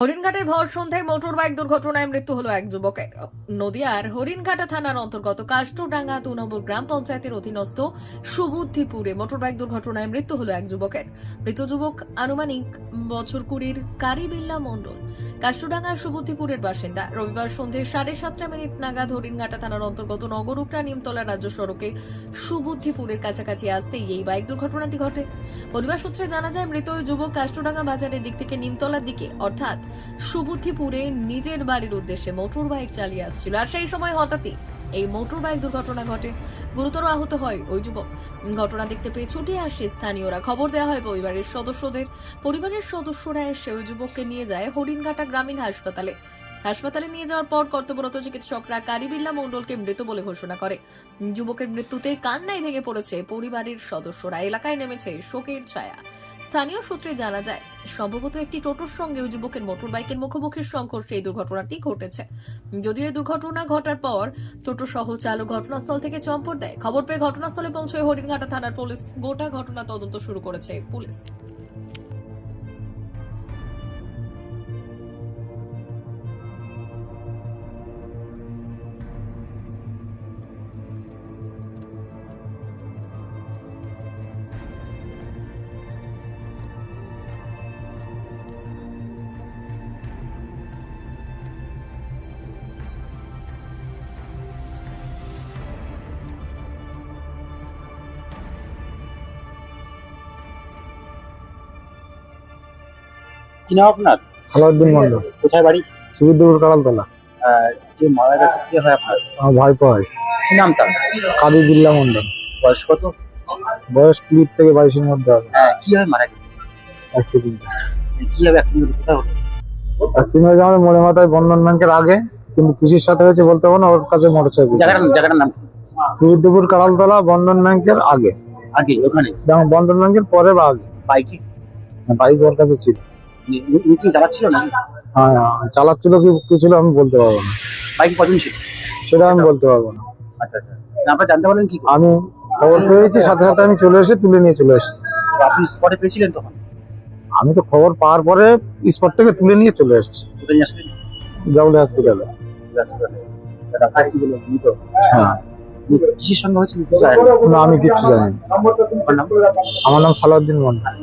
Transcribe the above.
হরিণঘাটে ভর সন্ধ্যায় motor bike দুর্ঘটনায় মৃত্যু হলো এক যুবকের। নদিয়ার হরিণঘাটা থানার অন্তর্গত কাষ্টডাঙ্গা ২ নম্বর গ্রাম পঞ্চায়েতের অধীনস্থ সুবুদ্ধিপুরে মোটর বাইক দুর্ঘটনায় মৃত্যু হলো এক যুবকের। মৃত যুবক আনুমানিক বছর ২০ কারিবিল্লা মণ্ডল, কাষ্টডাঙ্গা সুবুদ্ধিপুরের বাসিন্দা। রবিবার সন্ধ্যে 7:30 নাগাদ হরিণঘাটা থানার অন্তর্গত নগরুকরা নিমতলা রাজ্য সড়কে সুবুদ্ধিপুরের কাছাকাছি আসতেই এই বাইক দুর্ঘটনাটি ঘটে। পরিবার সূত্রে জানা যায়, মৃত ওই যুবক কাষ্টডাঙ্গা বাজারের দিক থেকে নিমতলার দিকে অর্থাৎ সুবুদ্ধিপুরে নিজের বাড়ির উদ্দেশ্যে মোটর বাইক চালিয়ে আসছিল, আর সেই সময় হঠাৎই এই মোটর বাইক দুর্ঘটনা ঘটে। গুরুতর আহত হয় ওই যুবক। ঘটনা দেখতে পেয়ে ছুটে আসে স্থানীয়রা। খবর দেওয়া হয় পরিবারের সদস্যরা এসে ওই যুবককে নিয়ে যায় হরিণঘাটা গ্রামীণ হাসপাতালে নিয়ে যাওয়ার পর কর্তব্যরত চিকিৎসকরা কারিবিল্লা মণ্ডলকে মৃত বলে ঘোষণা করে। যুবকের মৃত্যুতে কান্নায় ভেঙে পড়েছে পরিবারের সদস্যরা। এলাকায় নেমেছে শোকের ছায়া। স্থানীয় সূত্রে জানা যায়, সম্ভবত একটি টোটোর সঙ্গে ওই যুবকের মোটর বাইকের মুখোমুখি সংঘর্ষে এই দুর্ঘটনাটি ঘটেছে। যদিও এই দুর্ঘটনা ঘটার পর টোটো সহ চালক ঘটনাস্থল থেকে চম্পট দেয়। খবর পেয়ে ঘটনাস্থলে পৌঁছয় হরিণঘাটা থানার পুলিশ। গোটা ঘটনা তদন্ত শুরু করেছে পুলিশ। কি নাম আপনার? সালাউদ্দিন মন্ডল, কোথায় বাড়ি? সুবিদ্যপুর কাড়ালতলা। যে মারা গেছে কে হয় আপনার? আমার ভাইপো হয়, কি নাম তার? কাদি বিল্লা মন্ডল। বয়স কত? বয়স 20 থেকে 22-এর মধ্যে হবে। কি হয় মারা গেছে? অ্যাক্সিডেন্ট কি হবে অ্যাক্সিডেন্ট? কোথায় হলো? হয়েছে আমাদের মোড়ে মাথায় বন্ধন ব্যাংকের আগে, কিন্তু কৃষির সাথে হয়েছে বলতে পারবো না। ওর কাছে মোটরসাইকেল। জায়গাটার নাম কি? সুবিদ্যপুর কাড়ালতলা, বন্ধন ব্যাংকের আগে। আগে ওখানে? যেমন বন্ধন ব্যাংকের পরে বা আগে। বাইকে? বাইক ওর কাছে ছিল। উনি কি চালাচ্ছিল নাকি? হ্যাঁ, চালাচ্ছিল কি ছিল আমি বলতে পারবো না। বাইকে কজন ছিল? সেটা আমি বলতে পারবো না। আচ্ছা আচ্ছা, আপনারা জানতে পারলেন কি? আমি খবর পেয়েছি, সাথে সাথে আমি চলে এসে তুলে নিয়ে চলে এসেছি। আপনি স্পটে পেয়েছিলেন তখন? আমি তো খবর পাওয়ার পরে স্পট থেকে তুলে নিয়ে চলে এসেছি কোথায় নিয়ে আসলেন? জাউলি হসপিটালে। ডাক্তার কি বললো? মৃত? হ্যাঁ। কিসের সঙ্গে হয়েছিল? না, আমি কিচ্ছু জানি না। আপনার নাম? আমার নাম সালাউদ্দিন মন্ডল।